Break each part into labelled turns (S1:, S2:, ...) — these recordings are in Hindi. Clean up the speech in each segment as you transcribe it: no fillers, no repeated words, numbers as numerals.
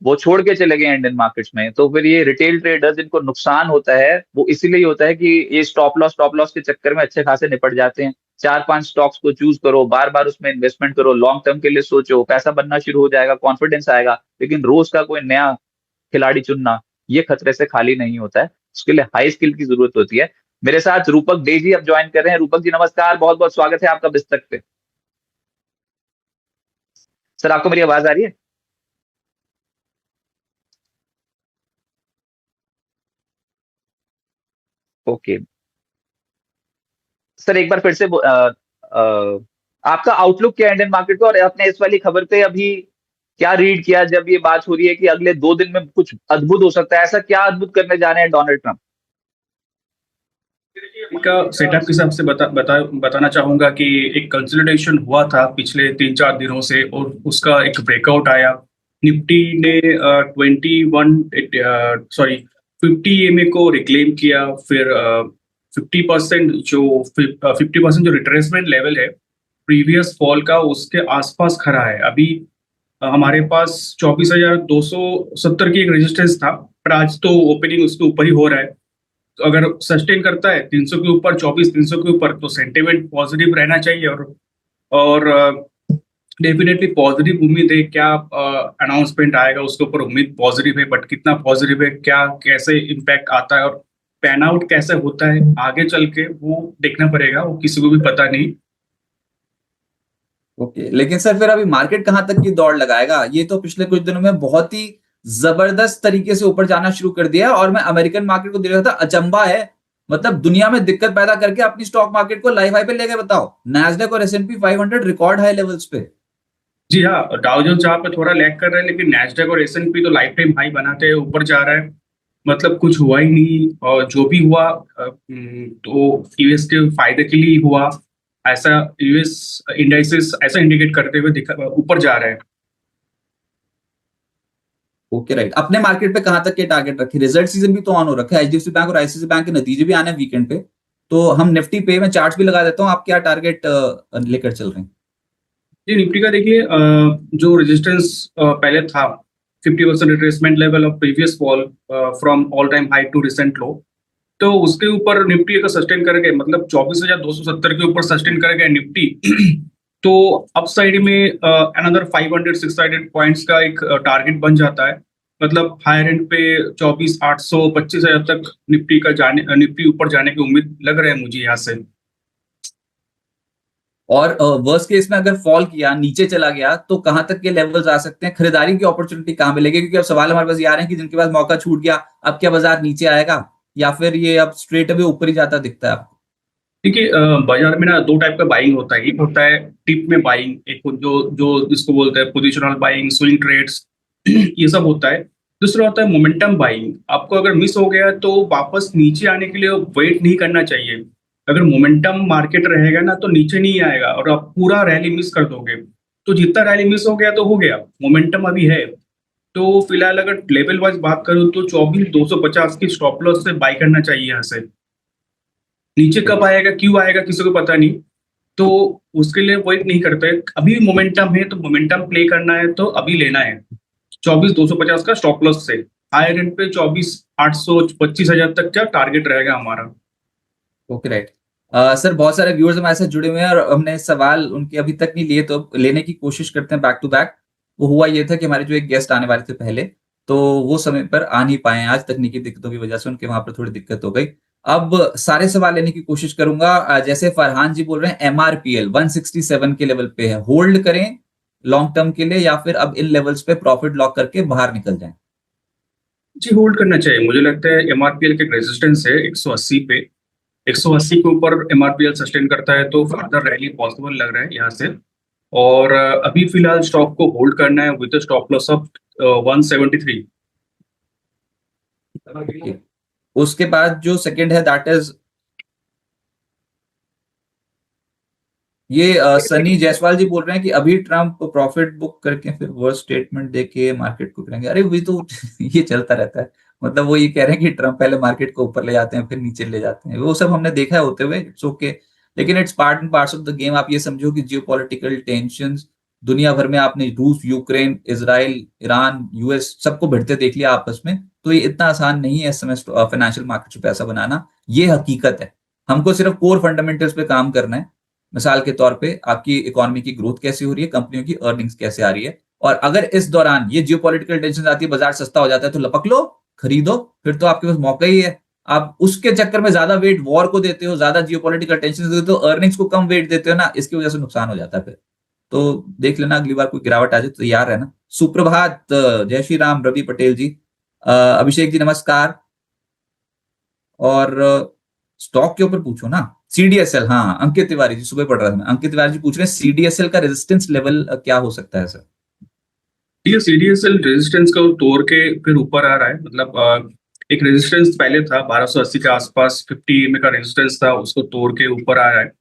S1: वो छोड़ के चले गए इंडियन मार्केट्स में। तो फिर ये रिटेल ट्रेडर्स जिनको नुकसान होता है वो इसीलिए होता है कि ये स्टॉप लॉस के चक्कर में अच्छे खासे निपट जाते हैं। चार पांच स्टॉक्स को चूज करो, बार बार उसमें इन्वेस्टमेंट करो, लॉन्ग टर्म के लिए सोचो, पैसा बनना शुरू हो जाएगा, कॉन्फिडेंस आएगा, लेकिन रोज का कोई नया खिलाड़ी चुनना ये खतरे से खाली नहीं होता है। उसके लिए हाई स्किल की जरूरत होती है। मेरे साथ रूपक डे जी अब ज्वाइन कर रहे हैं। रूपक जी नमस्कार, बहुत बहुत स्वागत है आपका बिस्तक पे। सर आपको मेरी आवाज आ रही है? ओके सर, एक बार फिर से आपका आउटलुक क्या है इंडियन मार्केट को, और आपने इस वाली खबर पे अभी क्या रीड किया जब ये बात हो रही है कि अगले 2 दिन में कुछ अद्भुत हो सकता है? ऐसा क्या अद्भुत करने जा रहे हैं डोनाल्ड ट्रंप?
S2: का सेटअप के हिसाब से बताना चाहूंगा कि एक कंसोलिडेशन हुआ था पिछले 3-4 दिनों से और उसका एक ब्रेकआउट आया। निफ्टी ने 50 EMA को रिक्लेम किया। फिर 50% जो रिट्रेसमेंट लेवल है प्रीवियस फॉल का उसके आसपास खड़ा है अभी। हमारे पास 24,270 की एक रेजिस्टेंस था, पर आज तो ओपनिंग उसके ऊपर ही हो रहा है। तो अगर सस्टेन करता है 300 के ऊपर, 2400 के ऊपर, तो सेंटिमेंट पॉजिटिव रहना चाहिए। और डेफिनेटली पॉजिटिव उम्मीद है। क्या अनाउंसमेंट आएगा उसके ऊपर उम्मीद पॉजिटिव है, बट कितना पॉजिटिव है, क्या कैसे इम्पैक्ट आता है और पैन आउट कैसे होता है आगे चल के, वो देखना पड़ेगा। वो किसी को भी पता नहीं।
S3: ओके लेकिन सर फिर अभी मार्केट कहां तक की दौड़ लगाएगा? ये तो पिछले कुछ दिनों में बहुत ही जबरदस्त तरीके से ऊपर जाना शुरू कर दिया है, और मैं अमेरिकन मार्केट को देख रहा था, अचंबा है। मतलब दुनिया में दिक्कत पैदा करके अपनी स्टॉक मार्केट को लाइफ हाई पे ले गए। बताओ, नैस्डैक और S&P 500 रिकॉर्ड हाई लेवल्स पे।
S2: जी हाँ, डाउ जोन्स जहाँ पे थोड़ा लैग कर रहा है, लेकिन नैस्डैक और S&P तो लाइफ टाइम हाई बनाते हैं, ऊपर जा रहा है। मतलब कुछ हुआ ही नहीं, और जो भी हुआ तो यूएस के फायदे के लिए ही हुआ। ऐसा यूएस इंडाइसेस ऐसा इंडिकेट करते हुए ऊपर जा रहा है।
S3: ओके राइट, अपने मार्केट पे कहां तक के टारगेट रखे? रिजल्ट सीजन भी तो ऑन हो रखा है, HDFC बैंक और ICICI बैंक के नतीजे भी आने हैं वीकेंड पे। तो हम निफ्टी पे मैं चार्ट भी लगा देता हूँ, आप क्या टारगेट लेकर चल रहे हैं?
S2: जी, निफ्टी का देखिए, जो रेजिस्टेंस पहले था 50% retracement level of previous fall from all time high to recent low, तो उसके ऊपर निफ्टी अगर सस्टेन कर गए, मतलब 24,270 के ऊपर सस्टेन कर गए निफ्टी तो अपसाइड में अनदर 500-600 पॉइंट्स का एक टारगेट बन जाता है। मतलब हायर एंड पे 24,800 25,000 तक निफ्टी ऊपर जाने की उम्मीद लग रहा है मुझे यहाँ से।
S3: और वर्स्ट केस में अगर फॉल किया, नीचे चला गया, तो कहां तक के लेवल्स आ सकते हैं? खरीदारी की अपॉर्चुनिटी कहां मिलेगी? क्योंकि अब सवाल हमारे पास ये आ रहे हैं कि जिनके पास मौका छूट गया, अब क्या बाजार नीचे आएगा, या फिर ये अब स्ट्रेट अवे ऊपर ही जाता दिखता है आपको?
S2: देखिए, बाजार में ना दो टाइप का बाइंग होता है। एक होता है टिप में बाइंग, एक जो जो जिसको बोलते हैं पोजिशनल बाइंग, स्विंग ट्रेड्स ये सब होता है। दूसरा होता है मोमेंटम बाइंग। आपको अगर मिस हो गया तो वापस नीचे आने के लिए वेट नहीं करना चाहिए। अगर मोमेंटम मार्केट रहेगा ना तो नीचे नहीं आएगा और आप पूरा रैली मिस कर दोगे। तो जितना रैली मिस हो गया तो हो गया, मोमेंटम अभी है। तो फिलहाल अगर लेवल वाइज बात करूं तो 24,250 की स्टॉप लॉस से बाई करना चाहिए यहाँ से। नीचे कब आएगा, क्यों आएगा, किसी को पता नहीं। तो उसके लिए वेट नहीं करते। अभी मोमेंटम है तो मोमेंटम प्ले करना है तो अभी लेना है। 24,250 का स्टॉप लॉस से हायर एंड पे 24,800 25,000 तक का टारगेट रहेगा हमारा।
S3: Okay right. सर बहुत सारे व्यूअर्स हमारे साथ जुड़े हुए हैं और हमने सवाल उनके अभी तक नहीं लिए, तो लेने की कोशिश करते हैं बैक टू बैक। वो हुआ ये था कि हमारे जो एक गेस्ट आने वाले थे पहले, तो वो समय पर आ नहीं पाए आज, तकनीकी दिक्कतों की वजह से उनके वहां पर थोड़ी दिक्कत हो गई। अब सारे सवाल लेने की कोशिश करूंगा। जैसे फरहान जी बोल रहे हैं MRPL 167 के लेवल पे है, होल्ड करें लॉन्ग टर्म के लिए, या फिर अब इन लेवल्स पे प्रॉफिट लॉक करके बाहर निकल जाएं?
S2: जी, होल्ड करना चाहिए। मुझे लगता है एमआरपीएल के रेजिस्टेंस है 180 पे। 180 के ऊपर एमआरपीएल सस्टेन करता है तो फर्दर रैली पॉसिबल लग रहा है यहाँ से। और अभी फिलहाल स्टॉक को होल्ड करना है with stop loss of 173।
S3: Okay. उसके बाद जो सेकंड है दैट इज ये सनी जायसवाल जी बोल रहे हैं कि अभी ट्रम्प प्रॉफिट बुक करके फिर वर्स्ट स्टेटमेंट देके मार्केट को करेंगे। अरे वही तो ये चलता रहता है। मतलब वो ये कह रहे हैं कि ट्रम्प पहले मार्केट को ऊपर ले जाते हैं फिर नीचे ले जाते हैं, वो सब हमने देखा है होते हुए, इट्स ओके। लेकिन it's part and parts of the game. आप ये समझो कि जियोपॉलिटिकल टेंशंस दुनिया भर में आपने रूस, यूक्रेन, इजराइल, ईरान, यूएस सबको भिड़ते देख लिया आपस में। तो ये इतना आसान नहीं है इस समय फाइनेंशियल मार्केट में पैसा बनाना, ये हकीकत है। हमको सिर्फ कोर फंडामेंटल्स पे काम करना है। मिसाल के तौर पे आपकी इकोनॉमी की ग्रोथ कैसी हो रही है, कंपनियों की अर्निंग्स कैसे आ रही है, और अगर इस दौरान ये जियोपॉलिटिकल टेंशन आती है, बाजार सस्ता हो जाता है, तो लपक लो, खरीदो, फिर तो आपके पास मौका ही है। आप उसके चक्कर में ज्यादा वेट वॉर को देते हो, ज्यादा जियोपॉलिटिकल टेंशन देते हो, अर्निंग्स को कम वेट देते हो ना, इसकी वजह से नुकसान हो जाता है फिर। तो देख लेना अगली बार कोई गिरावट आ जाए तो तैयार रहना। सुप्रभात, जय श्री राम, रवि पटेल जी, अभिषेक जी नमस्कार। और स्टॉक के ऊपर पूछो ना, सीडीएसएल, हाँ अंकित तिवारी जी, सुबह पढ़ रहा था मैं, अंकित तिवारी जी पूछ रहे हैं सीडीएसएल का रेजिस्टेंस लेवल क्या हो सकता है सर?
S2: ये सीडीएसएल रेजिस्टेंस को तोड़ के फिर ऊपर आ रहा है। मतलब एक रेजिस्टेंस पहले था 1280 के आसपास, 50 EMA का रेजिस्टेंस था, उसको तोड़ के ऊपर आ रहा है।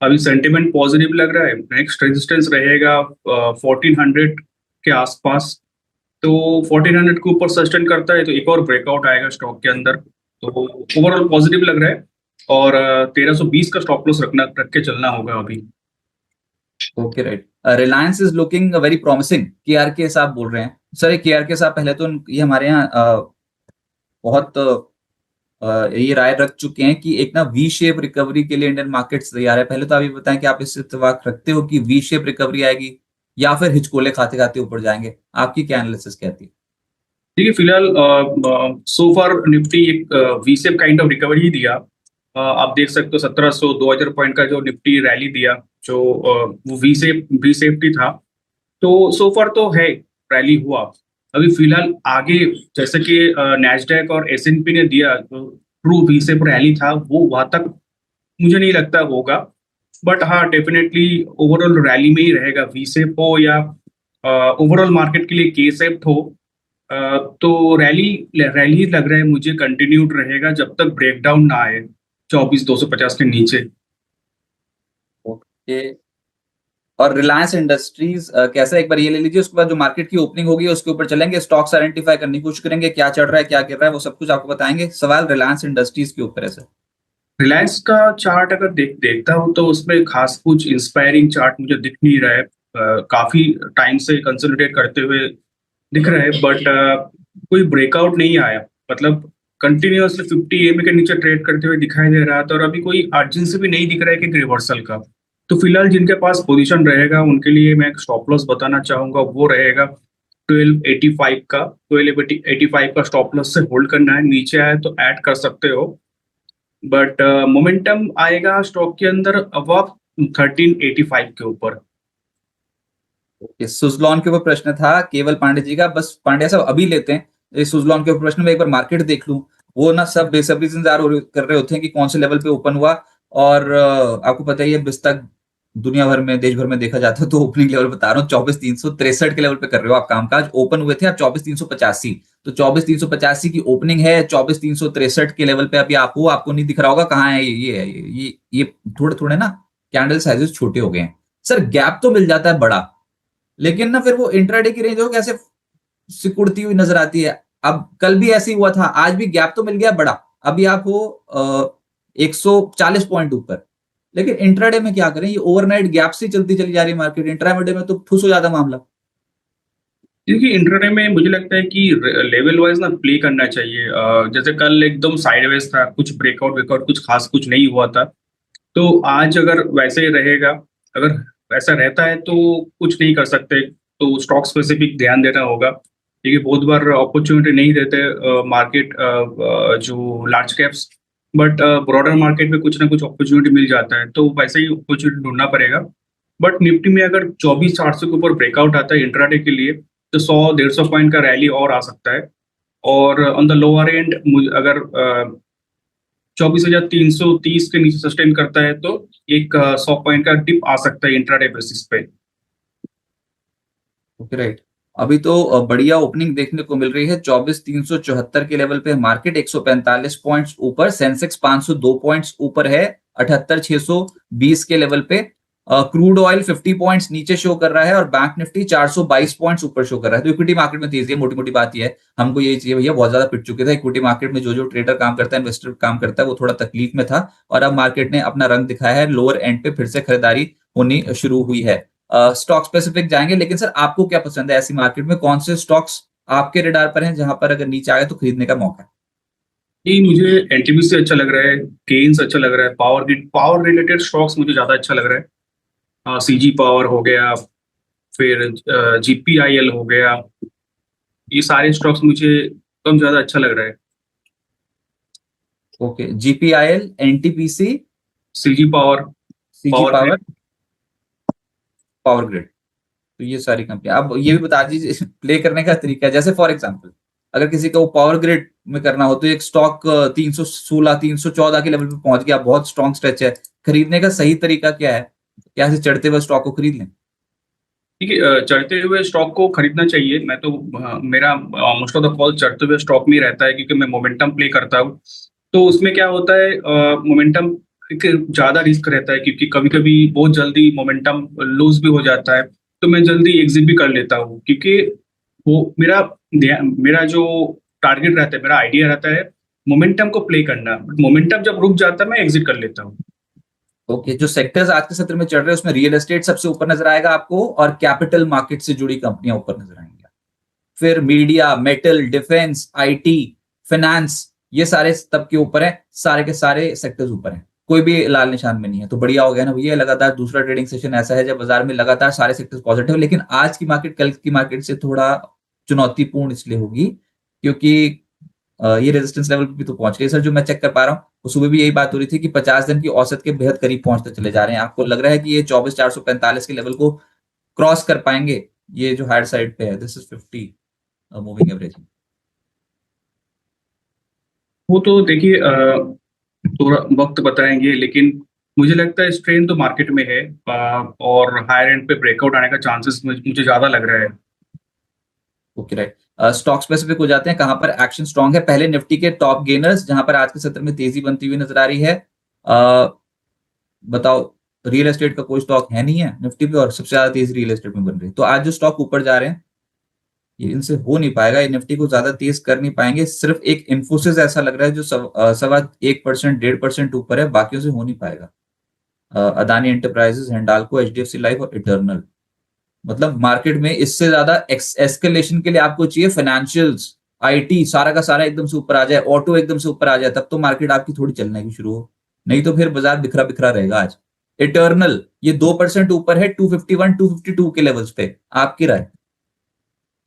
S2: अभी सेंटिमेंट पॉजिटिव लग रहा है। नेक्स्ट रेजिस्टेंस रहेगा 1400 के आसपास। तो 1400 के ऊपर सस्टेन करता है तो एक और ब्रेकआउट आएगा स्टॉक के अंदर। तो ओवरऑल पॉजिटिव लग रहा है। और 1320 का स्टॉप लॉस रख के चलना होगा अभी।
S3: Okay right, Reliance is looking very promising, KRK साहब बोल रहे हैं। सर केआरके साहब पहले तो ये हमारे यहाँ बहुत ये राय रख चुके हैं कि एक ना वी शेप रिकवरी के लिए इंडियन मार्केट्स तैयार है। पहले तो आप ये बताएं कि आप इससे इत्तेफाक रखते हो कि वी शेप रिकवरी आएगी या फिर हिचकोले खाते खाते ऊपर जाएंगे? आपकी क्या एनालिसिस कहती है?
S2: देखिए फिलहाल सो फार निफ्टी एक V shape kind of recovery ही दिया। आप देख सकते हो 1700 2000 पॉइंट का जो निफ्टी रैली दिया, जो वो वी शेप ही था। तो सो फार तो है, रैली हुआ। अभी फिलहाल आगे जैसे कि नैस्डैक और एसएनपी ने दिया, तो ट्रू वी शेप रैली था, वो वहां तक मुझे नहीं लगता होगा। बट हाँ, डेफिनेटली ओवरऑल रैली में ही रहेगा, वी शेप हो या ओवरऑल मार्केट के लिए के शेप हो। तो रैली रैली लग रहा है मुझे कंटिन्यूड रहेगा जब तक ब्रेकडाउन ना आए 24,250 के नीचे।
S3: ओके, और रिलायंस इंडस्ट्रीज कैसा, एक बार ये ले लीजिए, उसके बाद जो मार्केट की ओपनिंग होगी उसके ऊपर चलेंगे, स्टॉक्स आइडेंटिफाई करने की कोशिश करेंगे, क्या चढ़ रहा है क्या गिर रहा है वो सब कुछ आपको बताएंगे। सवाल रिलायंस इंडस्ट्रीज के ऊपर है सर।
S2: रिलायंस का चार्ट अगर देखता हूँ तो उसमें खास कुछ इंस्पायरिंग चार्ट मुझे दिख नहीं रहा है। काफी टाइम से कंसोलिडेट करते हुए दिख रहा है, बट कोई ब्रेकआउट नहीं आया। मतलब कंटिन्यूअसली 50 EMA के नीचे ट्रेड करते हुए दिखाई दे रहा था, और अभी कोई अर्जेंसी भी नहीं दिख रहा है कि रिवर्सल का। तो फिलहाल जिनके पास पोजीशन रहेगा उनके लिए मैं एक स्टॉप लॉस बताना चाहूंगा, वो रहेगा 1285 का। 1285 का स्टॉप लॉस से होल्ड करना है, नीचे आए तो ऐड कर सकते हो। बट मोमेंटम आएगा स्टॉक के अंदर अब 1385 के ऊपर।
S3: सुजलॉन के ऊपर प्रश्न था केवल पांडे जी का, बस पांड्या साहब अभी लेते हैं इस सुजलॉन के ऊपर प्रश्न में, एक बार मार्केट देख लूं। वो ना सब बेसब्री से इंतजार कर रहे होते हैं कि कौन से लेवल पे ओपन हुआ, और आपको पता ही है बिस्तर दुनिया भर में देश भर में देखा जाता है, तो ओपनिंग लेवल बता रहा हूँ 24,363 के लेवल पे कर रहे हो आप कामकाज। ओपन हुए थे आप 24,385, तो 24,385 की ओपनिंग है, 24,363 के लेवल पे अभी आप हो। आपको नहीं दिख रहा होगा कहाँ है ये थोड़े थोड़े ना कैंडल साइजेस छोटे हो गए हैं सर। गैप तो मिल जाता है बड़ा, लेकिन ना फिर वो इंट्राडे की रेंज हो कैसे सिकुड़ती हुई नजर आती है। अब कल भी ऐसे ही हुआ था, आज भी गैप तो मिल गया बड़ा, अभी आप हो 140 पॉइंट ऊपर, लेकिन इंट्राडे में क्या करें, ये ओवरनाइट गैप से चलती चली जा रही है मार्केट। इंट्राडे में तो ठुस हो जाता मामला।
S2: क्योंकि इंट्राडे में मुझे लगता है कि लेवल वाइज ना प्ले करना चाहिए। जैसे कल एकदम साइडवेज था, कुछ ब्रेकआउट कुछ खास कुछ नहीं हुआ था। तो आज अगर वैसे ही रहेगा, अगर वैसा रहता है तो कुछ नहीं कर सकते, तो स्टॉक स्पेसिफिक ध्यान देना होगा। क्योंकि बहुत बार अपॉर्चुनिटी नहीं देते मार्केट जो large caps, but broader market में कुछ ना कुछ अपॉर्चुनिटी मिल जाता है, तो वैसे ही अपॉर्चुनिटी ढूंढना पड़ेगा। बट निफ्टी में अगर 24,800 के ऊपर ब्रेकआउट आता है इंट्राडे के लिए, तो 100-150 पॉइंट का रैली और आ सकता है। और ऑन द लोअर एंड अगर 24,330 के नीचे सस्टेन करता है तो एक 100 पॉइंट का डिप आ सकता है इंट्राडे बेसिस पे।
S3: ओके राइट, अभी तो बढ़िया ओपनिंग देखने को मिल रही है। 24,374 के लेवल पे मार्केट 145 पॉइंट्स ऊपर, सेंसेक्स 502 पॉइंट्स ऊपर है 78,620 के लेवल पे। क्रूड ऑयल 50 पॉइंट्स नीचे शो कर रहा है, और बैंक निफ्टी 422 पॉइंट्स ऊपर शो कर रहा है। तो इक्विटी मार्केट में तेजी है। मोटी मोटी बात यह है, हमको यही चाहिए भैया, बहुत ज्यादा पिट चुके थे इक्विटी मार्केट में। जो ट्रेडर काम करता है, इन्वेस्टर काम करता है, वो थोड़ा तकलीफ में था, और अब मार्केट ने अपना रंग दिखाया है, लोअर एंड पे फिर से खरीदारी होनी शुरू हुई है। स्टॉक स्पेसिफिक जाएंगे, लेकिन सर आपको क्या पसंद है ऐसी मार्केट में, कौन से स्टॉक्स आपके रडार पर हैं जहां पर अगर नीचे आए तो खरीदने का मौका है?
S2: ये मुझे एनटीपीसी अच्छा लग रहा है, केन्स अच्छा लग रहा है, power grid, power related stocks मुझे ज्यादा अच्छा लग रहा है। सीजी पावर हो गया, फिर जीपीआईएल हो गया, ये सारे स्टॉक्स मुझे कम ज्यादा अच्छा लग रहा है।
S3: Okay, जीपीआईएल, NTPC,
S2: CG power,
S3: CG
S2: power
S3: power,
S2: grid.
S3: Power grid. तो ये सारी कंपनियां, अब ये भी बता दीजिए प्ले करने का तरीका है। जैसे फॉर एग्जांपल अगर किसी को पावर ग्रिड में करना हो तो एक स्टॉक 316 314 के लेवल पे पहुंच गया, बहुत स्ट्रॉन्ग स्ट्रेच है, खरीदने का सही तरीका क्या है? क्या से चढ़ते हुए स्टॉक को खरीद लें?
S2: ठीक है, चढ़ते हुए स्टॉक को खरीदना चाहिए। मैं तो मेरा मोस्ट ऑफ द कॉल चढ़ते हुए स्टॉक में ही रहता है, क्योंकि मैं मोमेंटम प्ले करता हूँ। तो उसमें क्या होता है, मोमेंटम एक ज्यादा रिस्क रहता है, क्योंकि कभी कभी बहुत जल्दी मोमेंटम लूज भी हो जाता है। तो मैं जल्दी एग्जिट भी कर लेता हूँ, क्योंकि वो मेरा जो टारगेट रहता है, मेरा आइडिया रहता है मोमेंटम को प्ले करना। मोमेंटम जब रुक जाता है मैं एग्जिट कर लेता हूँ।
S3: ओके, जो सेक्टर्स आज के सत्र में चल रहे हैं उसमें रियल एस्टेट सबसे ऊपर नजर आएगा आपको, और कैपिटल मार्केट से जुड़ी कंपनियां ऊपर नजर आएंगी। फिर media, metal, defence, IT, finance, ये सारे तब के ऊपर है, सारे के सारे सेक्टर्स ऊपर हैं, कोई भी लाल निशान में नहीं है। तो बढ़िया हो गया ना भैया, लगातार दूसरा ट्रेडिंग सेशन ऐसा है जब बाजार में लगातार सारे सेक्टर्स पॉजिटिव। लेकिन आज की मार्केट कल की मार्केट से थोड़ा चुनौतीपूर्ण इसलिए होगी क्योंकि ये रेजिस्टेंस लेवल पे भी तो पहुंच गई सर, जो मैं चेक कर पा रहा हूँ। तो सुबह भी यही बात हो रही थी कि 50 दिन की औसत के बेहद करीब पहुंचते चले जा रहे हैं। आपको लग रहा है कि ये 24,445 के लेवल को क्रॉस कर पाएंगे? ये जो हायर साइड पे है, दिस इज 50 मूविंग एवरेज।
S2: वो तो देखिए, थोड़ा वक्त बताएंगे, लेकिन मुझे लगता है स्ट्रेन तो मार्केट में है। और हायर एंड पे ब्रेकआउट आने का चांसेस मुझे ज्यादा लग रहा है।
S3: ओके राइट, स्टॉक स्पेसिफिक हो जाते हैं कहां पर एक्शन स्ट्रांग है। पहले निफ्टी के टॉप गेनर्स जहां पर आज के सत्र में तेजी बनती हुई नजर आ रही है। बताओ, रियल एस्टेट का कोई स्टॉक है नहीं है निफ्टी पे, और सबसे ज्यादा तेजी रियल एस्टेट में बन रही है। तो आज जो स्टॉक ऊपर जा रहे हैं ये इनसे हो नहीं पाएगा, ये निफ्टी को ज्यादा तेज कर नहीं पाएंगे। सिर्फ एक इन्फोसिस ऐसा लग रहा है जो 1%, 1% ऊपर है, बाकियों से हो नहीं पाएगा। Adani enterprises, Hindalco, HDFC life और इटर्नल। मतलब मार्केट में इससे ज्यादा एस्केलेशन के लिए आपको चाहिए फाइनेंशियल्स, आईटी, सारा का सारा एकदम से ऊपर आ जाए, ऑटो एकदम से ऊपर आ जाए, तब तो मार्केट आपकी थोड़ी चलने की शुरू हो। नहीं तो फिर बाजार बिखरा बिखरा रहेगा आज। इटर्नल ये 2% ऊपर है, 251 252 के लेवल्स पे। आपकी राय?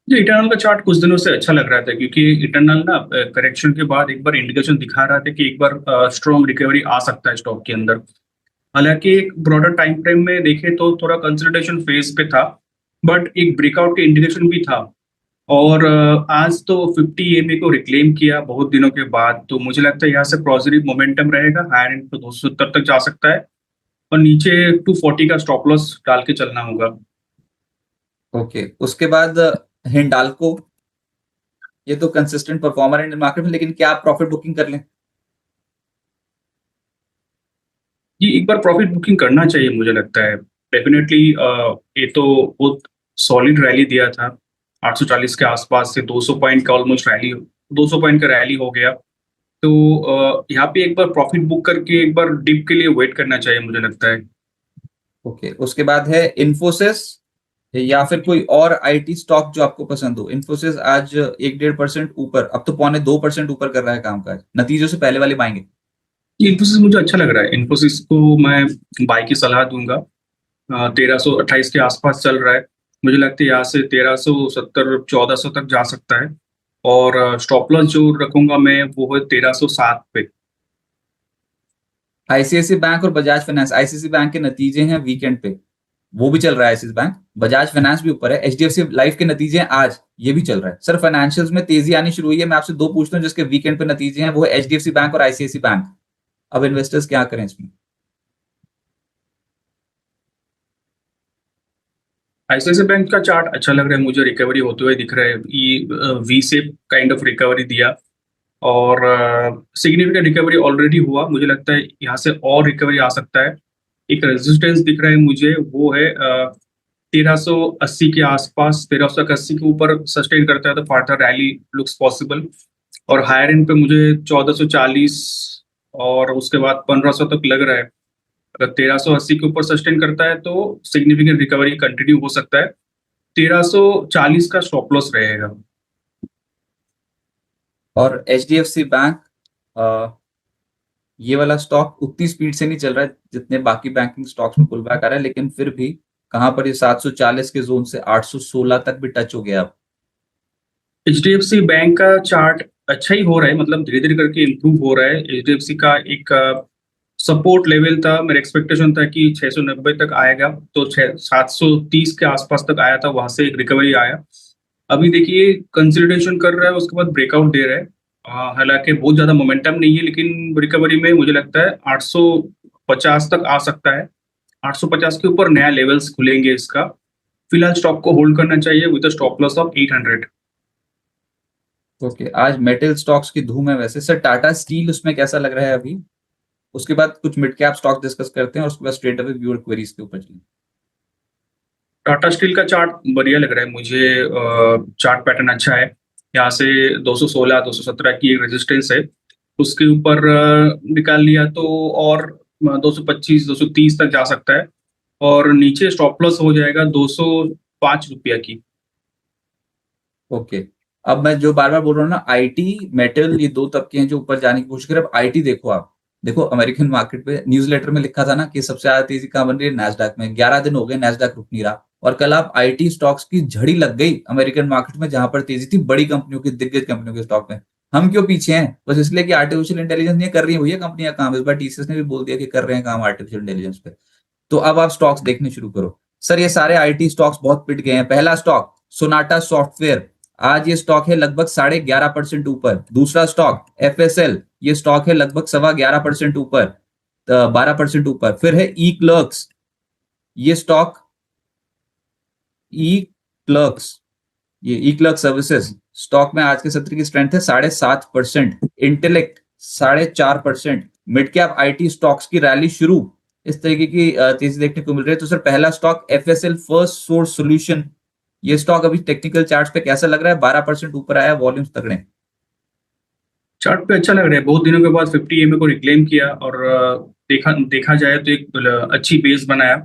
S2: जो इटर्नल का चार्ट कुछ दिनों से अच्छा लग रहा था, क्योंकि इटर्नल ना करेक्शन के बाद एक बार इंडिकेशन दिखा रहा था कि एक बार स्ट्रॉन्ग रिकवरी आ सकता है स्टॉक के अंदर। हालांकि एक ब्रॉडर टाइम फ्रेम में देखे तो थोड़ा कंसोलिडेशन फेज पे था, बट एक ब्रेकआउट के इंडिकेशन भी था। और आज तो 50 EMA को रिक्लेम किया बहुत दिनों के बाद, तो मुझे लगता है यहाँ से पॉजिटिव मोमेंटम रहेगा। हायर एंड तो 270 तक जा सकता है, और नीचे 240 का स्टॉप लॉस डाल के चलना होगा।
S3: ओके, उसके बाद हिंडाल्को, ये तो कंसिस्टेंट परफॉर्मर है इंडियन मार्केट में, लेकिन क्या आप प्रॉफिट बुकिंग कर लें?
S2: ये एक बार प्रॉफिट बुकिंग करना चाहिए मुझे लगता है, डेफिनेटली। ये तो बहुत सॉलिड रैली दिया था, 840 के आसपास से 200 पॉइंट का ऑलमोस्ट रैली, 200 पॉइंट का रैली हो गया। तो यहाँ पे एक बार प्रॉफिट बुक करके एक बार डिप के लिए वेट करना चाहिए मुझे लगता है।
S3: ओके, उसके बाद है इन्फोसिस, या फिर कोई और आईटी स्टॉक जो आपको पसंद हो। इन्फोसिस आज 1-1.5% ऊपर, अब तो 2.25% ऊपर कर रहा है कामकाज, नतीजों से पहले वाले पाएंगे।
S2: ये इन्फोसिस मुझे अच्छा लग रहा है, इन्फोसिस को मैं बाई की सलाह दूंगा। 1328 के आसपास चल रहा है, मुझे लगता है यहाँ से 1370 1400 तक जा सकता है। और स्टॉप लॉस जो रखूंगा मैं वो है 1307 पे।
S3: आईसीआईसी बैंक और बजाज फाइनेंस, आईसीआईसी बैंक के नतीजे हैं वीकेंड पे, वो भी चल रहा है आईसीआईसी बैंक, बजाज फाइनेंस भी ऊपर है, एचडीएफसी लाइफ के नतीजे हैं आज, ये भी चल रहा है। सर फाइनेंशियल्स में तेजी आनी शुरू हुई है। मैं आपसे दो पूछता हूँ जिसके वीकेंड पे नतीजे हैं, वो है एचडीएफसी बैंक और आईसीआईसी बैंक। अब इन्वेस्टर्स क्या करें इसमें?
S2: आईसीआईसीआई बैंक का चार्ट अच्छा लग रहा है मुझे, रिकवरी होते हुए दिख रहा है। ये we shape kind of recovery दिया, और सिग्निफिकेंट रिकवरी ऑलरेडी हुआ। मुझे लगता है यहाँ से और रिकवरी आ सकता है। एक रेजिस्टेंस दिख रहा है मुझे, वो है 1380 के आसपास। 1380 के ऊपर सस्टेन करता है तो फर्दर रैली लुक्स पॉसिबल। और हायर एंड पे मुझे 1440 और उसके बाद 1500 तक लग रहा है। अगर 1380 के ऊपर सस्टेन करता है तो सिग्निफिकेंट रिकवरी कंटिन्यू हो सकता है। 1340 का स्टॉप लॉस रहेगा।
S3: और HDFC बैंक, ये वाला स्टॉक उतनी स्पीड से नहीं चल रहा है जितने बाकी बैंकिंग स्टॉक्स में पुल बैक आ रहा है, लेकिन फिर भी कहां पर ये 740 के जोन से 816 तक भी टच हो गया अब।
S2: HDFC बैंक का चार्ट अच्छा ही हो रहा है, मतलब धीरे धीरे करके इम्प्रूव हो रहा है। HDFC का एक सपोर्ट लेवल था, मेरा एक्सपेक्टेशन था कि 690 तक आएगा, तो 730 के आसपास तक आया था, वहां से एक रिकवरी आया। अभी देखिए कंसोलिडेशन कर रहा है, उसके बाद ब्रेकआउट दे रहा है। हालांकि बहुत ज्यादा मोमेंटम नहीं है, लेकिन रिकवरी में मुझे लगता है 850 तक आ सकता है। 850 के ऊपर नया लेवल्स खुलेंगे इसका। फिलहाल स्टॉक को होल्ड करना चाहिए with stop loss of 800।
S3: Okay, आज मेटल स्टॉक्स की धूम है वैसे। सर टाटा स्टील उसमें कैसा लग रहा है अभी? उसके बाद कुछ मिड कैप स्टॉक डिस्कस करते हैं और उसके बाद स्ट्रेट अवे व्यूअर क्वेरीज के ऊपर चलेंगे।
S2: टाटा स्टील का चार्ट बढ़िया लग रहा है मुझे। चार्ट पैटर्न अच्छा है। यहाँ से 216 217 की एक रेजिस्टेंस है, उसके ऊपर निकाल लिया तो और 225 230 तक जा सकता है, और नीचे स्टॉप लॉस हो जाएगा 205 रुपया की।
S3: ओके, अब मैं जो बार बार बोल रहा हूँ ना, आईटी मेटल ये दो तबके हैं जो ऊपर जाने की कोशिश करें। अब आईटी देखो, आप देखो अमेरिकन मार्केट पे न्यूज़लेटर में लिखा था ना कि सबसे ज्यादा तेजी कहाँ बन रही है, नैस्डैक में। 11 दिन हो गए नैस्डैक रुक नहीं रहा, और कल आप आईटी स्टॉक्स की झड़ी लग गई अमेरिकन मार्केट में, जहां पर तेजी थी बड़ी कंपनियों की, दिग्गज कंपनियों के स्टॉक में। हम क्यों पीछे हैं? बस इसलिए कि आर्टिफिशियल इंटेलिजेंस नहीं कर रही है भैया कंपनियां काम। इस बार TCS ने भी बोल दिया कि कर रहे हैं काम आर्टिफिशियल इंटेलिजेंस पे। तो अब आप स्टॉक्स देखने शुरू करो। सर ये सारे आईटी स्टॉक्स बहुत पिट गए हैं। पहला स्टॉक सोनाटा सॉफ्टवेयर, आज ये स्टॉक है लगभग 11.5% ऊपर। दूसरा स्टॉक FSL, ये स्टॉक है लगभग 11.25% ऊपर, 12% ऊपर। फिर है ई क्लर्क्स, ये स्टॉक ई क्लर्क्स, ये ई क्लर्क सर्विसेज स्टॉक में आज के सत्र की स्ट्रेंथ है 7.5%। Intellect 4.5%। Mid cap IT stocks की रैली शुरू, इस तरीके की तेजी देखने को मिल रही है। तो सर पहला stock FSL first source solution, ये स्टॉक अभी टेक्निकल चार्ट्स पे कैसा लग रहा है? 12% ऊपर आया, वॉल्यूम्स तगड़े।
S2: चार्ट पे अच्छा लग रहा है, बहुत दिनों के बाद 50 EMA को रिक्लेम किया, और देखा देखा जाए तो एक अच्छी बेस बनाया।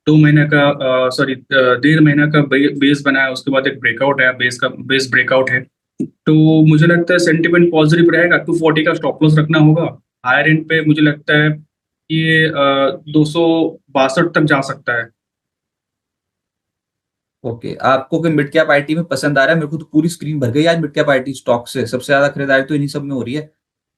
S2: 2 महीने का, सॉरी 1.5 महीना का बेस बनाया, उसके बाद एक ब्रेकआउट है, बेस ब्रेकआउट है। तो मुझे लगता है सेंटिमेंट पॉजिटिव रहेगा। 240 का स्टॉप लॉस रखना होगा। हायर एंड पे मुझे लगता है ये 262 तक जा सकता है।
S3: ओके, आपको कोई मिड कैप आईटी में पसंद आ रहा है? मेरे को तो पूरी स्क्रीन भर गई आज मिड कैप आईटी स्टॉक से। सबसे ज्यादा खरीदारी तो इन्हीं सब में हो रही है।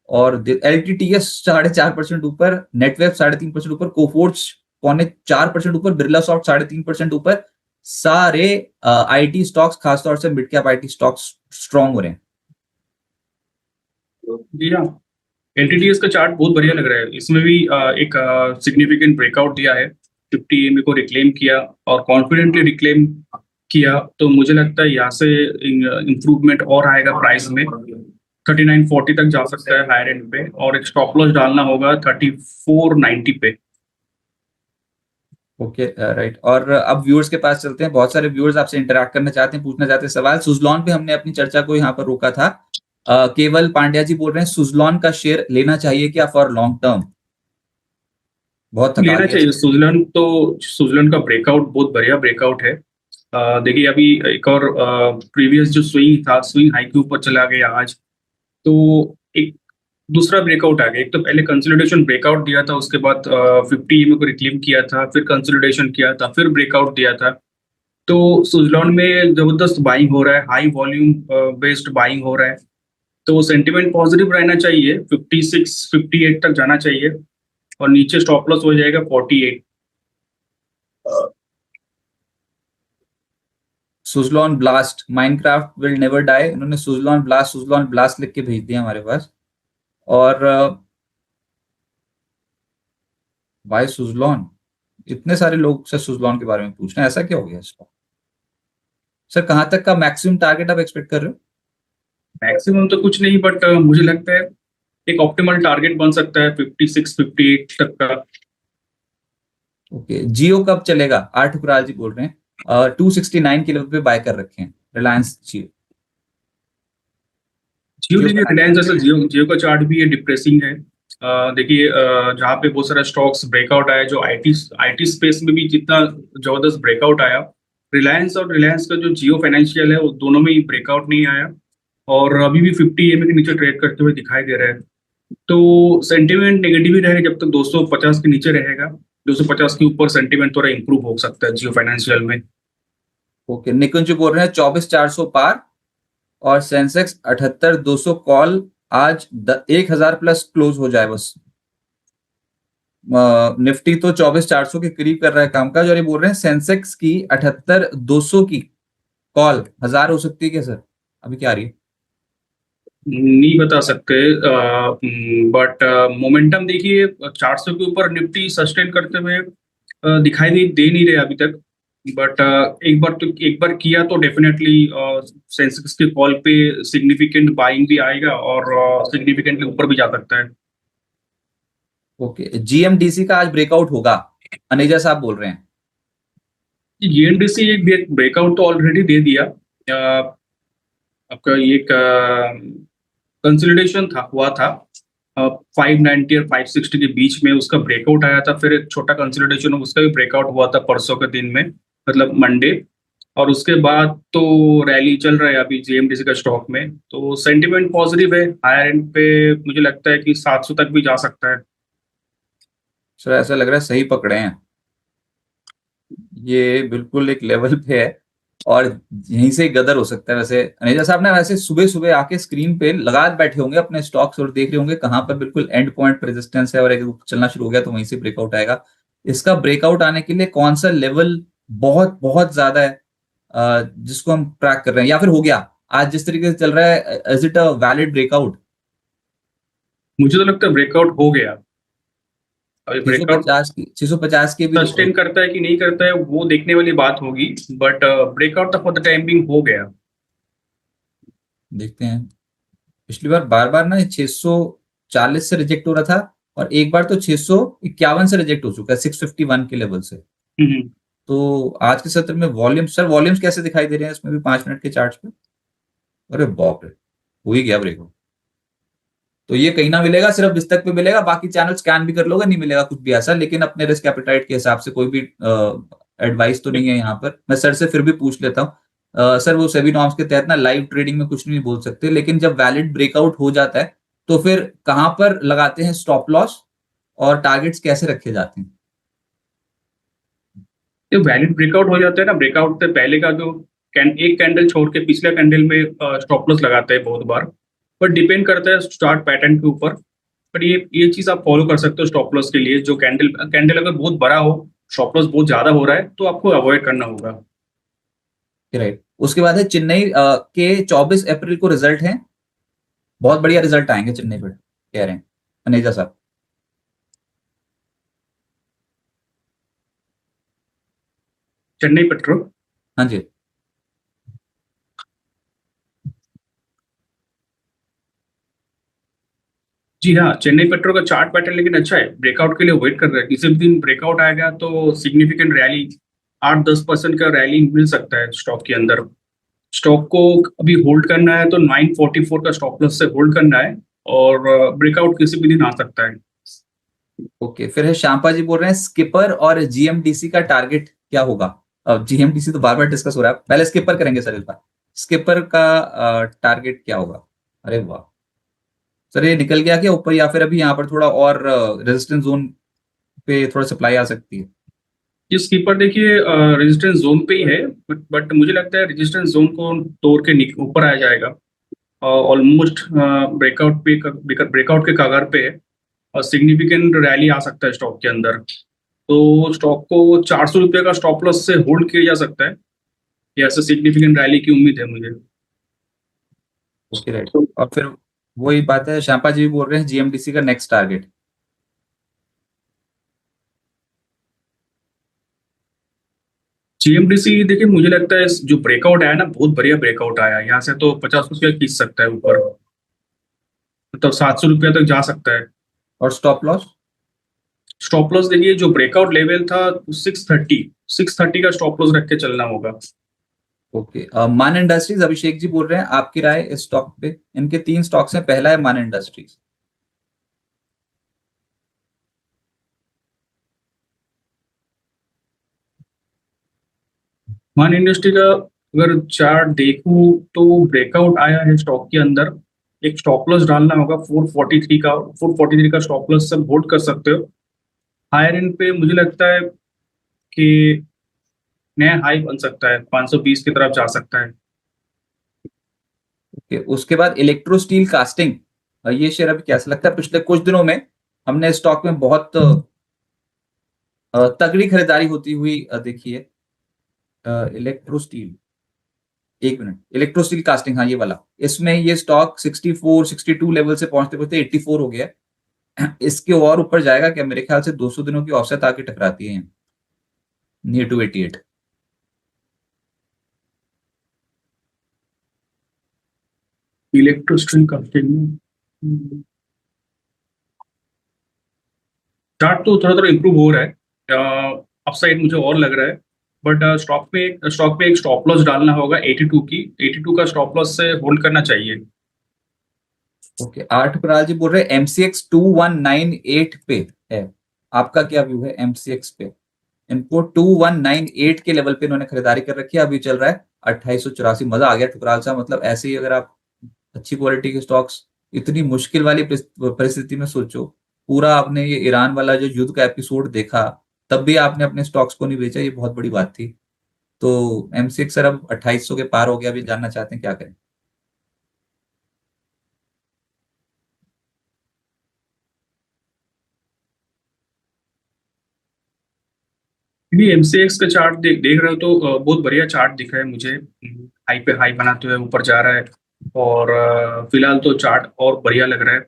S3: और LTTS 4.5% ऊपर, नेटवेब 3.5% ऊपर, कोफोर्ज 4.25% ऊपर, बिरला सॉफ्ट 3.5% ऊपर। सारे आईटी स्टॉक्स, खासतौर से mid cap IT stocks strong हो रहे हैं।
S2: जी हाँ, LTTS का चार्ट बहुत बढ़िया लग रहा है। इसमें भी एक सिग्निफिकेंट ब्रेकआउट दिया है, 50 EMA को रिक्लेम किया और कॉन्फिडेंटली रिक्लेम किया। तो मुझे लगता है यहाँ से इंप्रूवमेंट और आएगा प्राइस में। 3940 तक जा सकता है हायर एंड पे, और एक स्टॉप लॉस डालना होगा 3490 पे।
S3: Okay, right. और अब व्यूअर्स के पास चलते हैं। बहुत सारे व्यूअर्स आपसे इंटरैक्ट करना चाहते हैं, पूछना चाहते हैं सवाल। सुजलॉन पे हमने अपनी चर्चा को यहाँ पर रोका था। केवल पांड्या जी बोल रहे हैं सुजलॉन का शेयर लेना चाहिए क्या फॉर लॉन्ग टर्म? बहुत थका
S2: लेना
S3: दिया।
S2: चाहिए स्विट्जरलैंड, तो स्विट्जरलैंड का ब्रेकआउट बहुत बढ़िया ब्रेकआउट है। देखिए अभी एक और प्रीवियस जो स्विंग था, स्विंग हाई के ऊपर चला गया आज, तो एक दूसरा ब्रेकआउट आ गया। एक तो पहले कंसोलिडेशन ब्रेकआउट दिया था, उसके बाद 50 EMA को रिक्लेम किया था, फिर कंसोलिडेशन किया था, फिर ब्रेकआउट दिया था। तो स्विट्जरलैंड में जबरदस्त बाइंग हो रहा है, हाई वॉल्यूम बेस्ड बाइंग हो रहा है। तो सेंटिमेंट पॉजिटिव रहना चाहिए, 56 58 तक जाना चाहिए, और नीचे स्टॉप लॉस हो जाएगा 48।
S3: Suzlon blast, Minecraft will never die, उन्होंने सुजलॉन ब्लास्ट लिख के भेज दिया हमारे पास। और भाई सुजलॉन, इतने सारे लोग से सुजलॉन के बारे में पूछ रहे हैं, ऐसा क्या हो गया इसका? सर कहां तक का मैक्सिमम टारगेट आप एक्सपेक्ट कर रहे हो?
S2: मैक्सिमम तो कुछ नहीं, बट मुझे लगता है एक ऑप्टिमल टारगेट बन सकता है 56 58 तक का।
S3: ओके, जियो कब चलेगा? आर ठुकराल जी बोल रहे हैं 269 के लेवल पे बाय कर रखे हैं रिलायंस जियो।
S2: जियो देखिए, रिलायंस जैसे जियो जियो का चार्ट भी ये डिप्रेसिंग है। देखिए जहाँ पे बहुत सारे स्टॉक्स ब्रेकआउट आया, जो आईटी आईटी स्पेस में भी जितना जबरदस्त ब्रेकआउट आया, रिलायंस का जो जियो फाइनेंशियल है वो दोनों में ही ब्रेकआउट नहीं आया, और अभी भी 50 EMA के नीचे ट्रेड करते हुए दिखाई दे रहा है। तो सेंटिमेंट नेगेटिव ही रहेगा जब तक 250 के नीचे रहेगा। 250 के ऊपर सेंटिमेंट थोड़ा इंप्रूव हो सकता है जियो फाइनेंशियल में।
S3: ओके, निकुंज जी बोल रहे हैं 24,400 पार और सेंसेक्स 78,200 कॉल, आज 1,000 प्लस क्लोज हो जाए बस। निफ्टी तो 24,400 के करीब कर रहा है कामकाज, और ये बोल रहे हैं सेंसेक्स की 78,200 की कॉल 1,000 हो सकती है क्या सर? अभी क्या आ रही है?
S2: नहीं बता सकते, बट मोमेंटम देखिए 400 के ऊपर निफ्टी सस्टेन करते हुए दिखाई दे नहीं रहे अभी तक। बट एक बार किया तो डेफिनेटली सेंसेक्स के कॉल पे सिग्निफिकेंट बाइंग भी आएगा और सिग्निफिकेंटली ऊपर भी जा सकता है।
S3: ओके, जीएमडीसी का आज ब्रेकआउट होगा, अनेजा साहब बोल रहे हैं।
S2: जीएनडीसी एक ब्रेकआउट तो ऑलरेडी दे दिया। आपका ये कंसोलिडेशन हुआ था 590 और 560 के बीच में, उसका ब्रेकआउट आया था, फिर एक छोटा कंसोलिडेशन उसका भी ब्रेकआउट हुआ था परसों के दिन में, मतलब मंडे। और उसके बाद तो रैली चल रहा है अभी जीएमडीसी का स्टॉक में, तो सेंटिमेंट पॉजिटिव है। हायर एंड पे मुझे लगता है कि 700 तक भी जा सकता है।
S3: सर ऐसा लग रहा है सही पकड़े हैं, ये बिल्कुल एक लेवल पे है और यहीं से गदर हो सकता है। वैसे अनेजा साहब ने वैसे सुबह सुबह आके स्क्रीन पे लगा बैठे होंगे अपने स्टॉक्स और देख रहे होंगे कहाँ पर बिल्कुल एंड पॉइंट पर रेजिस्टेंस है, और अगर चलना शुरू हो गया तो वहीं से ब्रेकआउट आएगा। इसका ब्रेकआउट आने के लिए कौन सा लेवल बहुत बहुत ज्यादा है जिसको हम ट्रैक कर रहे हैं, या फिर हो गया आज जिस तरीके से चल रहा है, is it a valid breakout?
S2: मुझे तो लगता है ब्रेकआउट हो गया। अभी ब्रेकआउट
S3: 650 के भी
S2: सस्टेन करता है कि नहीं करता है वो देखने वाली बात होगी, बट ब्रेकआउट तक फॉर द टाइमिंग हो गया।
S3: देखते हैं। पिछली बार बार बार ना 640 से रिजेक्ट हो रहा था, और एक बार तो 651 से रिजेक्ट हो चुका है 651 के लेवल से।
S2: हम्म।
S3: तो आज के सत्र में वॉल्यूम्स, सर वॉल्यूम्स कैसे दिखाई दे रहे हैं इसमें भी 5 मिनट के चार्ट पे? अरे बाप रे, हो ही गया ब्रेकआउट। तो ये कहीं ना मिलेगा, सिर्फ बिस्तक पे मिलेगा, बाकी चैनल स्कैन भी कर लोगे, नहीं मिलेगा कुछ भी ऐसा। लेकिन अपने रिस्क एपेटाइट के हिसाब से कोई भी एडवाइस तो नहीं है यहाँ पर। मैं सर से फिर भी पूछ लेता हूँ। सर वो सेबी नॉर्म्स के तहत ना लाइव ट्रेडिंग में कुछ नहीं बोल सकते, लेकिन जब वैलिड ब्रेकआउट हो जाता है तो फिर कहाँ पर लगाते हैं स्टॉप लॉस और टारगेट्स कैसे रखे जाते हैं?
S2: जब वैलिड ब्रेकआउट हो जाता है ना, ब्रेकआउट से पहले का जो एक कैंडल छोड़ के पिछले कैंडल में स्टॉप लॉस लगाते हैं बहुत बार, बट डिपेंड करता है स्टार्ट पैटर्न के ऊपर। बट ये चीज आप फॉलो कर सकते हो स्टॉप लॉस के लिए, जो कैंडल कैंडल अगर बहुत बड़ा हो, स्टॉप लॉस बहुत ज्यादा हो रहा है, तो आपको अवॉइड करना होगा।
S3: राइट। उसके बाद है चेन्नई के 24 अप्रैल को रिजल्ट है, बहुत बढ़िया रिजल्ट आएंगे चेन्नई पर कह रहे हैं अनेजा साहब।
S2: चेन्नई पेट्रो,
S3: हाँ जी।
S2: जी हाँ, चेन्नई पेट्रो का चार्ट पैटर्न लेकिन अच्छा है, ब्रेकआउट के लिए वेट कर रहा है। किसी भी दिन ब्रेकआउट आएगा तो सिग्निफिकेंट रैली, 8-10% का रैली मिल सकता है स्टॉक के अंदर। स्टॉक को अभी होल्ड करना है तो 944 का स्टॉप लॉस से होल्ड करना है, और ब्रेकआउट किसी भी दिन आ सकता है।
S3: ओके, फिर है श्यामपा जी बोल रहे हैं स्किपर और जीएमडीसी का टारगेट क्या होगा? अब जीएमडीसी तो बार बार डिस्कस हो रहा है, पहले स्किपर करेंगे सर इस बार। स्किपर का टारगेट क्या होगा? अरे वाह सर, ये निकल गया क्या ऊपर, या फिर अभी यहाँ पर थोड़ा और रेजिस्टेंस जोन पे थोड़ा सप्लाई आ सकती है?
S2: ये स्कीपर देखिए रेजिस्टेंस जोन पे ही है, बट मुझे लगता है रेजिस्टेंस जोन को तोड़ के ऊपर आ जाएगा। ऑलमोस्ट ब्रेकआउट के कगार पे है, और सिग्निफिकेंट रैली आ सकता है स्टॉक के अंदर। तो स्टॉक को 400 रुपये का स्टॉप लॉस से होल्ड किया जा सकता है, ये ऐसे सिग्निफिकेंट रैली की उम्मीद है मुझे।
S3: Okay right. और फिर वही बात है, श्यामपा जी भी बोल रहे हैं जीएमडीसी का नेक्स्ट टारगेट।
S2: जीएमडीसी देखिए, मुझे लगता है जो ब्रेकआउट आया ना, बहुत बढ़िया ब्रेकआउट आया, यहाँ से तो 50 रुपया खींच सकता है ऊपर, मतलब 700 रुपया तक जा सकता है।
S3: और स्टॉप लॉस?
S2: स्टॉप लॉस देखिए, जो ब्रेकआउट लेवल था 630 का स्टॉप लॉस रख के चलना होगा।
S3: ओके, मान इंडस्ट्रीज, अभिषेक जी बोल रहे हैं आपकी राय इस स्टॉक पे। इनके 3 स्टॉक्स हैं, पहला है मान इंडस्ट्रीज।
S2: मान इंडस्ट्री का अगर चार्ट देखूं तो ब्रेकआउट आया है स्टॉक के अंदर, एक स्टॉप लॉस डालना होगा 443 का, 443 का स्टॉप लॉस सब होल्ड कर सकते हो। हायर एंड पे मुझे लगता है कि नया हाई बन सकता है, 520 की तरफ जा सकता है।
S3: उसके बाद इलेक्ट्रो स्टील कास्टिंग, ये शेयर अभी कैसा लगता है? पिछले कुछ दिनों में हमने स्टॉक में बहुत तगड़ी खरीदारी होती हुई देखी है। इलेक्ट्रो स्टील, एक मिनट, इलेक्ट्रो स्टील कास्टिंग, हाँ ये वाला, इसमें ये स्टॉक 64 62 लेवल से पहुंचते पहुंचते 84 हो गया है। इसके और ऊपर जाएगा क्या? मेरे ख्याल से 200 दिनों की औसत आके टकराती है near to 88।
S2: Electrosteel company chart तो थोड़ा थोड़ा इंप्रूव हो रहा है, अपसाइड मुझे और लग रहा है। बट स्टॉक पे एक स्टॉप लॉस डालना होगा 82 की, 82 का स्टॉप लॉस से होल्ड करना चाहिए।
S3: ओके, आर्ट पराल जी बोल रहे हैं एमसीएक्स 2198 पे है, आपका क्या व्यू है एमसीएक्स पे? इनको 2198 के लेवल पे इन्होंने खरीदारी कर रखी है, अभी चल रहा है 2884। मजा आ गया टुकराल साहब, मतलब ऐसे ही अगर आप अच्छी क्वालिटी के स्टॉक्स इतनी मुश्किल वाली परिस्थिति में सोचो, पूरा आपने ये ईरान वाला जो युद्ध का एपिसोड देखा, तब भी आपने अपने स्टॉक्स को नहीं बेचा, ये बहुत बड़ी बात थी। तो एमसीएक्स सर अब 2800 के पार हो गया, अभी जानना चाहते हैं क्या करें?
S2: ये एमसीएक्स का चार्ट देख रहे हो तो बहुत बढ़िया चार्ट दिख रहा है मुझे। हाई पे हाई बनाते हुए ऊपर जा रहा है, और फिलहाल तो चार्ट और बढ़िया लग रहा है।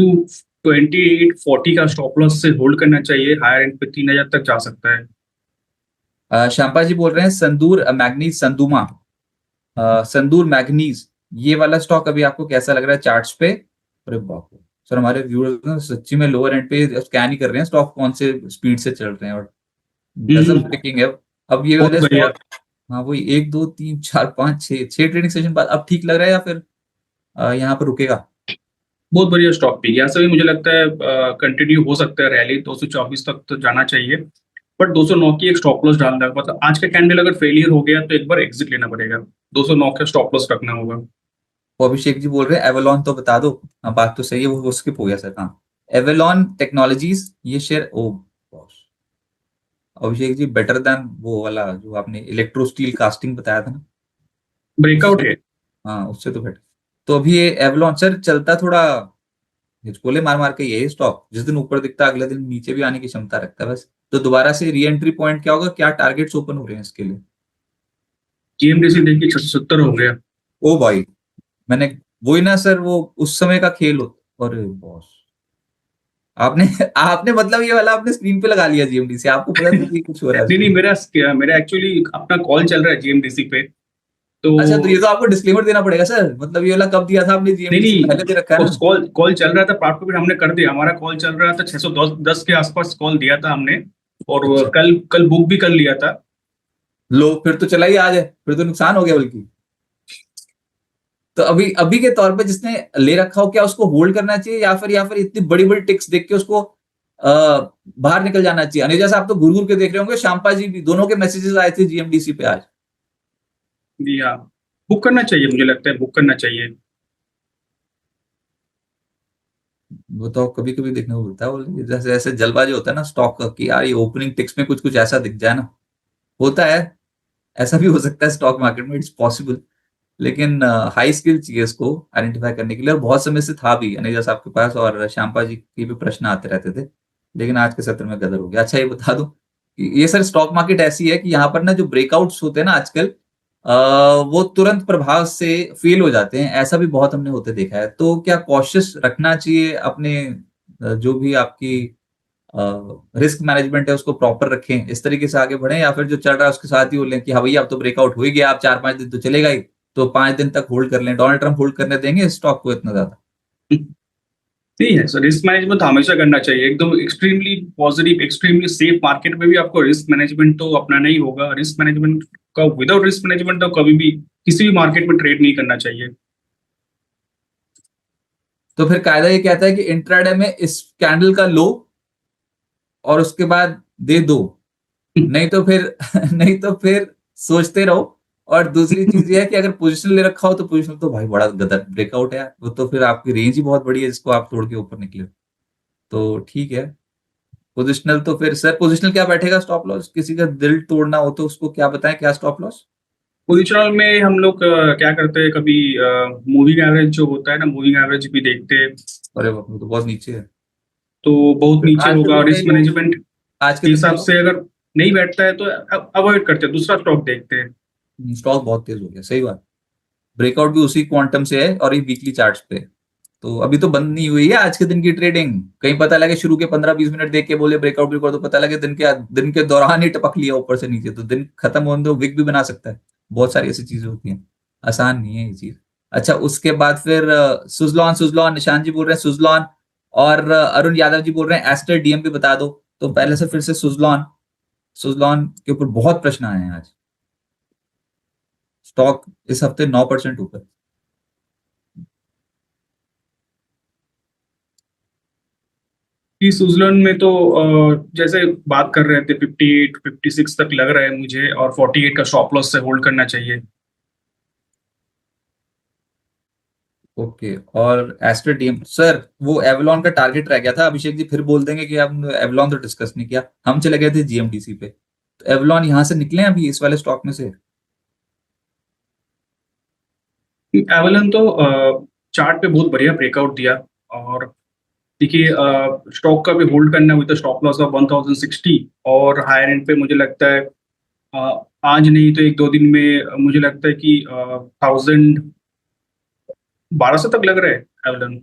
S2: 22840 का स्टॉप लॉस से होल्ड करना चाहिए, हायर एंड पे 3000 तक जा सकता है।
S3: शांपा जी बोल रहे हैं संदूर मैग्नीज संदूमा, संदूर मैग्नीज, ये वाला स्टॉक अभी आपको कैसा लग रहा है चार्ट्स पे? अरे बाप रे सर, हमारे व्यूअर्स सच्ची में लोअर एंड पे स्कैन ही कर रहे हैं स्टॉक, कौन से स्पीड से चल रहे हैं, और गजब पिकिंग है। अब ये
S2: बहुत
S3: वाले
S2: बढ़िया।
S3: स्टॉक, हाँ वही 1 2 3 4 5 6 ट्रेडिंग सेशन बाद अब ठीक लग रहा है, या फिर यहाँ पर रुकेगा?
S2: बहुत बढ़िया स्टॉक पिक, यहाँ से भी मुझे लगता है कंटिन्यू हो सकता है रैली, 224 तक तो जाना चाहिए। बट 209 की एक स्टॉप लॉस डालना है, मतलब आज का कैंडल अगर फेलियर हो गया तो एक बार एग्जिट लेना पड़ेगा, 209 का स्टॉप लॉस रखना होगा।
S3: वो अभिषेक जी बोल रहे हैं एवेलॉन तो बता दो। हाँ बात तो सही है, वो स्किप हो गया सर। हाँ एवेलॉन टेक्नोलॉजीज, ये शेयर, ओ अभिषेक जी बेटर देन वो वाला जो आपने इलेक्ट्रो स्टील कास्टिंग बताया था ना,
S2: ब्रेकआउट
S3: उससे,
S2: है।
S3: हाँ उससे तो बेटर। तो अभी ये एवलॉन सर चलता थोड़ा हिचकोले मार मार के, ये स्टॉक जिस दिन ऊपर दिखता है अगले दिन नीचे भी आने की क्षमता रखता है बस। तो दोबारा से री एंट्री पॉइंट क्या होगा, क्या टारगेट्स ओपन हो रहे हैं इसके लिए?
S2: जीएमडीसी देखिए 670 हो गया।
S3: ओ भाई, मैंने वही ना सर, वो उस समय का खेल होता। अरे बॉस, आपने आपने मतलब ये वाला आपने स्क्रीन पे लगा लिया जीएमडी से, आपको पता था कि कुछ हो रहा है
S2: नहीं नहीं,
S3: उसमें?
S2: मेरा मेरा एक्चुअली अपना कॉल चल रहा है जीएमडीसी पे, तो
S3: अच्छा, तो ये तो आपको डिस्क्लेमर देना पड़ेगा सर, मतलब ये वाला कब दिया था आपने?
S2: नहीं
S3: जीएमडी से
S2: नहीं,
S3: पहले दे रखा है
S2: उस
S3: ना?
S2: कॉल कॉल चल रहा था, प्राप्त भी हमने कर दिया, हमारा कॉल चल रहा था 610 के आसपास कॉल दिया था हमने, और वो
S3: अच्छा,
S2: कल कल बुक भी कर लिया था।
S3: लो फिर तो चला ही आज है, फिर तो नुकसान हो गया बल्कि। तो अभी अभी के तौर पे जिसने ले रखा हो, क्या उसको होल्ड करना चाहिए, या फिर इतनी बड़ी बड़ी टिक्स देख के उसको बाहर निकल जाना चाहिए? अनिल जैसा आप तो घूर घूर के देख रहे होंगे, शांपा जी भी, दोनों के मैसेजेस आए थे जीएमडीसी पे आज।
S2: जी हाँ, बुक करना चाहिए, मुझे लगता है बुक करना चाहिए।
S3: वो तो कभी कभी देखने को मिलता है, वो जैसे ऐसे जल्दबाजी होता है ना स्टॉक का कि यार ये ओपनिंग टिक्स में कुछ कुछ ऐसा दिख जाए ना, होता है। ऐसा भी हो सकता है स्टॉक मार्केट में, इट्स पॉसिबल। लेकिन हाई स्किल चाहिए इसको आइडेंटिफाई करने के लिए, और बहुत समय से था भी अनिजा साहब के पास, और श्यामपा जी के भी प्रश्न आते रहते थे, लेकिन आज के सत्र में गदर हो गया। अच्छा ये बता दो कि ये सर स्टॉक मार्केट ऐसी है कि यहाँ पर ना जो ब्रेकआउट्स होते हैं ना आजकल, वो तुरंत प्रभाव से फेल हो जाते हैं, ऐसा भी बहुत हमने होते देखा है। तो क्या कॉशियस रखना चाहिए अपने जो भी आपकी रिस्क मैनेजमेंट है उसको प्रॉपर रखें, इस तरीके से आगे बढ़ें, या फिर जो चल रहा है उसके साथ ही बोलें कि हाँ भैया अब तो ब्रेकआउट हो ही गया, आप 4 5 दिन तो चलेगा ही, तो 5 दिन तक होल्ड कर लें? डोनाल्ड ट्रंप होल्ड करने देंगे स्टॉक को इतना ज्यादा?
S2: नहीं है सर, रिस्क मैनेजमेंट तो हमेशा करना चाहिए, एकदम extremely positive extremely safe market में भी आपको रिस्क मैनेजमेंट तो अपनाना ही होगा। रिस्क मैनेजमेंट का, विदाउट रिस्क मैनेजमेंट तो कभी भी किसी भी मार्केट में ट्रेड नहीं करना चाहिए।
S3: तो फिर कायदा ये कहता है कि इंट्राडे में इस कैंडल का लो और उसके बाद दे दो, नहीं तो फिर नहीं तो फिर सोचते रहो। और दूसरी चीज ये है कि अगर पोजिशनल ले रखा हो तो पोजिशनल तो भाई बड़ा गदर ब्रेकआउट है यार, वो तो फिर आपकी रेंज ही बहुत बड़ी है जिसको आप तोड़ के ऊपर निकले। तो ठीक है, पोजिशनल तो फिर सर पोजिशनल क्या बैठेगा स्टॉप लॉस, किसी का दिल तोड़ना हो तो उसको क्या बताएं, क्या स्टॉप लॉस?
S2: पोजिशनल में हम लोग क्या करते हैं, कभी मूविंग एवरेज जो होता है ना, मूविंग एवरेज भी देखते हैं।
S3: अरे बाप रे, वो तो बहुत नीचे है।
S2: तो बहुत
S3: फिर
S2: नीचे
S3: आज के
S2: होगा,
S3: दिन में
S2: रिस्क
S3: लो,
S2: मैनेजमेंट
S3: आज के
S2: के
S3: दिन में
S2: हिसाब
S3: लो।
S2: से अगर नहीं बैठता है तो अवॉइड करते हैं, दूसरा स्टॉक देखते हैं।
S3: स्टॉक बहुत तेज हो गया, सही बात। ब्रेकआउट भी उसी क्वांटम से है और ये वीकली चार्ट्स पे है। तो अभी तो बंद नहीं हुई है आज के दिन की ट्रेडिंग, कहीं पता लगे शुरू के 15-20 मिनट देख के बोले ब्रेकआउट ब्रेकआउट, तो पता लगे दिन के दौरान ही टपक लिया ऊपर से नीचे, तो दिन खत्म होने दो, विक भी बना सकता है। बहुत सारी ऐसी चीजें होती हैं, आसान नहीं है ये चीज। अच्छा, उसके बाद फिर सुजलॉन, सुजलॉन निशान जी बोल रहे हैं सुजलॉन, और अरुण यादव जी बोल रहे हैं एस्टर डीएम भी बता दो। तो पहले से फिर से सुजलॉन, सुजलॉन के ऊपर बहुत प्रश्न आए हैं आज। स्टॉक इस हफ्ते 9% ऊपर।
S2: कि स्विट्जरलैंड में तो जैसे बात कर रहे थे 58-56 तक लग रहा है मुझे, और 48 का स्टॉप लॉस से होल्ड करना चाहिए।
S3: ओके, और एस्टर डीएम सर, वो एवलॉन का टारगेट रह गया था, अभिषेक जी फिर बोल देंगे कि हम एवलॉन तो डिस्कस नहीं किया, हम चले गए थे जीएमडीसी पे। तो एवलॉन यहां से निकले अभी इस वाले स्टॉक में से?
S2: एवलन तो चार्ट पे बहुत बढ़िया ब्रेकआउट दिया, और देखिए स्टॉक का भी होल्ड करना विद स्टॉप लॉस ऑफ 1060, और हायर एंड पे मुझे लगता है आज नहीं तो एक दो दिन में मुझे लगता है कि 1012 तक लग रहा है एवलन।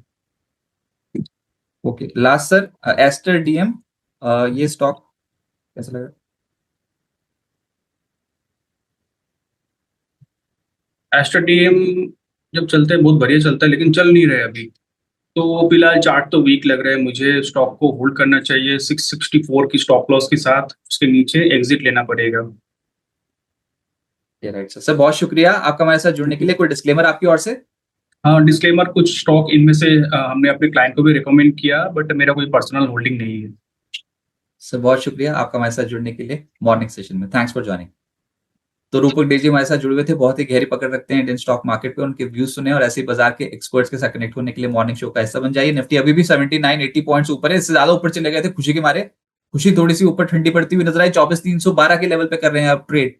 S3: Okay, last sir Aster DM, ये स्टॉक कैसा लगा?
S2: एस्टर डीएम जब चलते हैं बहुत बढ़िया चलता है, लेकिन चल नहीं रहे अभी। तो फिलहाल चार्ट तो वीक लग रहा है मुझे, स्टॉक को होल्ड करना चाहिए 664 की स्टॉप लॉस के साथ, उसके नीचे एग्जिट लेना पड़ेगा।
S3: राइट सर, बहुत शुक्रिया आपका हमारे साथ जुड़ने के लिए। कोई डिस्क्लेमर आपकी ओर से?
S2: हाँ, डिस्क्लेमर, कुछ स्टॉक इनमें से हमने अपने क्लाइंट को भी रिकमेंड किया, बट मेरा कोई पर्सनल होल्डिंग नहीं है।
S3: सर बहुत शुक्रिया आपका हमारे साथ जुड़ने के लिए मॉर्निंग सेशन में, थैंक्स फॉर ज्वाइनिंग। तो रूपक डे जी हमारे साथ जुड़े हुए थे, बहुत ही गहरी पकड़ रखते हैं इंडियन स्टॉक मार्केट पे, उनके व्यूज सुने और ऐसे ही बाजार के एक्सपर्ट्स के साथ कनेक्ट होने के लिए मॉर्निंग शो का हिस्सा बन जाइए। निफ्टी अभी भी 79-80 पॉइंट्स ऊपर है, इससे ज्यादा ऊपर चले गए थे खुशी के मारे। खुशी थोड़ी सी ऊपर ठंडी पड़ती हुई नजर आई, 24,312 के लेवल पे कर रहे हैं अब ट्रेड।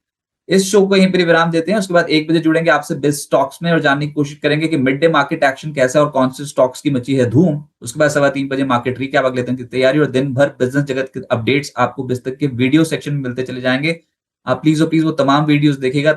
S3: इस शो को यहीं पर विराम देते हैं, उसके बाद 1 बजे जुड़ेंगे आपसे बेस्ट स्टॉक्स में और जानने की कोशिश करेंगे कि मिड डे मार्केट एक्शन कैसा है और कौन से स्टॉक्स की मची है धूम। उसके बाद 3:15 बजे मार्केट रिकैप, अगले दिन की तैयारी और दिन भर बिजनेस जगत के अपडेट्स आपको बिस्तक के वीडियो सेक्शन में मिलते चले जाएंगे। आप प्लीज और प्लीज वो तमाम वीडियोस देखिएगा।